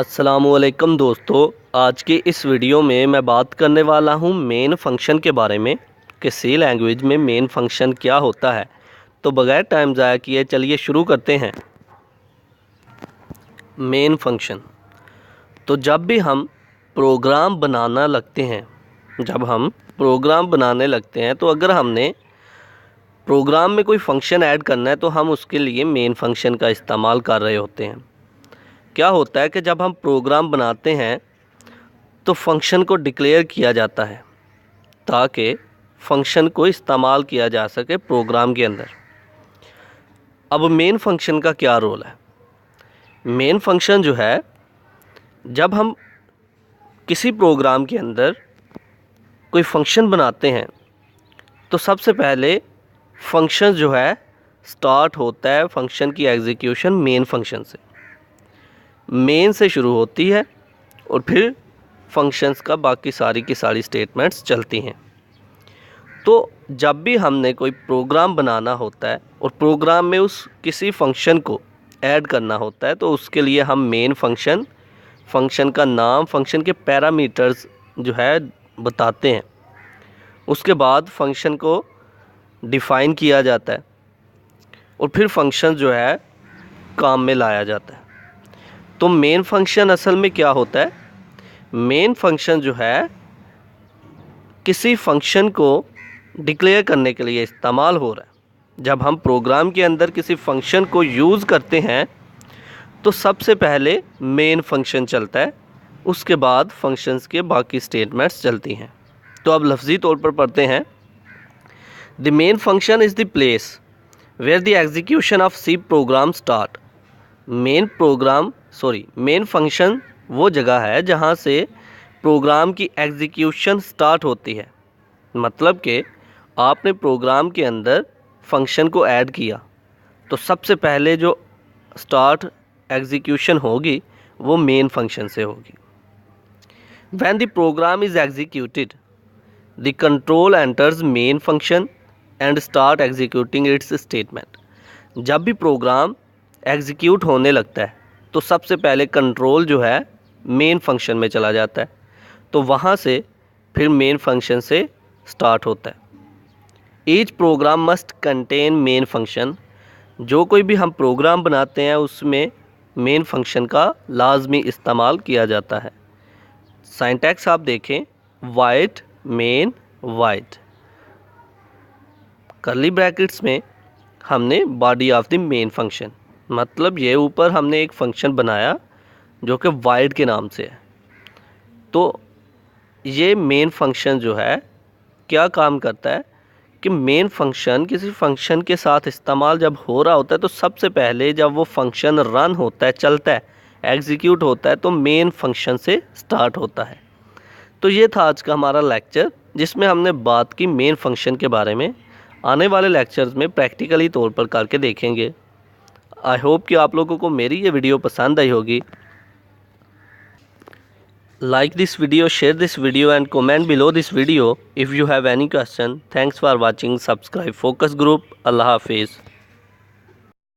अस्सलामुअलैकुम दोस्तों, आज के इस वीडियो में मैं बात करने वाला हूँ मेन फंक्शन के बारे में कि सी लैंग्वेज में मेन फंक्शन क्या होता है। तो बगैर टाइम ज़ाया किए चलिए शुरू करते हैं। मेन फंक्शन, तो जब भी हम प्रोग्राम बनाना लगते हैं तो अगर हमने प्रोग्राम में कोई फंक्शन ऐड करना है तो हम उसके लिए मेन फंक्शन का इस्तेमाल कर रहे होते हैं। क्या होता है कि जब हम प्रोग्राम बनाते हैं तो फंक्शन को डिक्लेयर किया जाता है ताकि फंक्शन को इस्तेमाल किया जा सके प्रोग्राम के अंदर। अब मेन फंक्शन का क्या रोल है? मेन फंक्शन जो है, जब हम किसी प्रोग्राम के अंदर कोई फंक्शन बनाते हैं तो सबसे पहले फंक्शन जो है स्टार्ट होता है, फंक्शन की एग्जीक्यूशन मेन फंक्शन से, मेन से शुरू होती है और फिर फंक्शंस का बाकी सारी की सारी स्टेटमेंट्स चलती हैं। तो जब भी हमने कोई प्रोग्राम बनाना होता है और प्रोग्राम में उस किसी फंक्शन को ऐड करना होता है तो उसके लिए हम मेन फंक्शन का नाम, फंक्शन के पैरामीटर्स जो है बताते हैं। उसके बाद फंक्शन को डिफ़ाइन किया जाता है और फिर फंक्शन जो है काम में लाया जाता है। तो मेन फंक्शन असल में क्या होता है? मेन फंक्शन जो है किसी फंक्शन को डिक्लेयर करने के लिए इस्तेमाल हो रहा है। जब हम प्रोग्राम के अंदर किसी फंक्शन को यूज़ करते हैं तो सबसे पहले मेन फंक्शन चलता है, उसके बाद फंक्शंस के बाकी स्टेटमेंट्स चलती हैं। तो अब लफ्ज़ी तौर पर पढ़ते हैं। The main function is the place where the execution of C program start. Main function वो जगह है जहाँ से प्रोग्राम की एग्जीक्यूशन स्टार्ट होती है। मतलब कि आपने प्रोग्राम के अंदर फंक्शन को ऐड किया तो सबसे पहले जो स्टार्ट एग्जीक्यूशन होगी वो मेन फंक्शन से होगी। When the program is executed the control enters main function and start executing its statement. जब भी प्रोग्राम एग्जीक्यूट होने लगता है तो सबसे पहले कंट्रोल जो है मेन फंक्शन में चला जाता है, तो वहाँ से फिर मेन फंक्शन से स्टार्ट होता है। Each program must contain main function. जो कोई भी हम प्रोग्राम बनाते हैं उसमें मेन फंक्शन का लाजमी इस्तेमाल किया जाता है। सिंटैक्स आप देखें, white main white, curly brackets में हमने body of the main function, मतलब ये ऊपर हमने एक फंक्शन बनाया जो कि वाइड के नाम से है। तो ये मेन फंक्शन जो है क्या काम करता है कि मेन फंक्शन किसी फंक्शन के साथ इस्तेमाल जब हो रहा होता है तो सबसे पहले जब वो फंक्शन रन होता है, चलता है, एग्जीक्यूट होता है तो मेन फंक्शन से स्टार्ट होता है। तो ये था आज का हमारा लेक्चर जिसमें हमने बात की मेन फंक्शन के बारे में। आने वाले लेक्चर्स में प्रैक्टिकली तौर पर करके देखेंगे। आई होप कि आप लोगों को मेरी ये वीडियो पसंद आई होगी। Like this video, share this video and comment below this video if you have any question. Thanks for watching. Subscribe Focus Group. Allah Hafiz.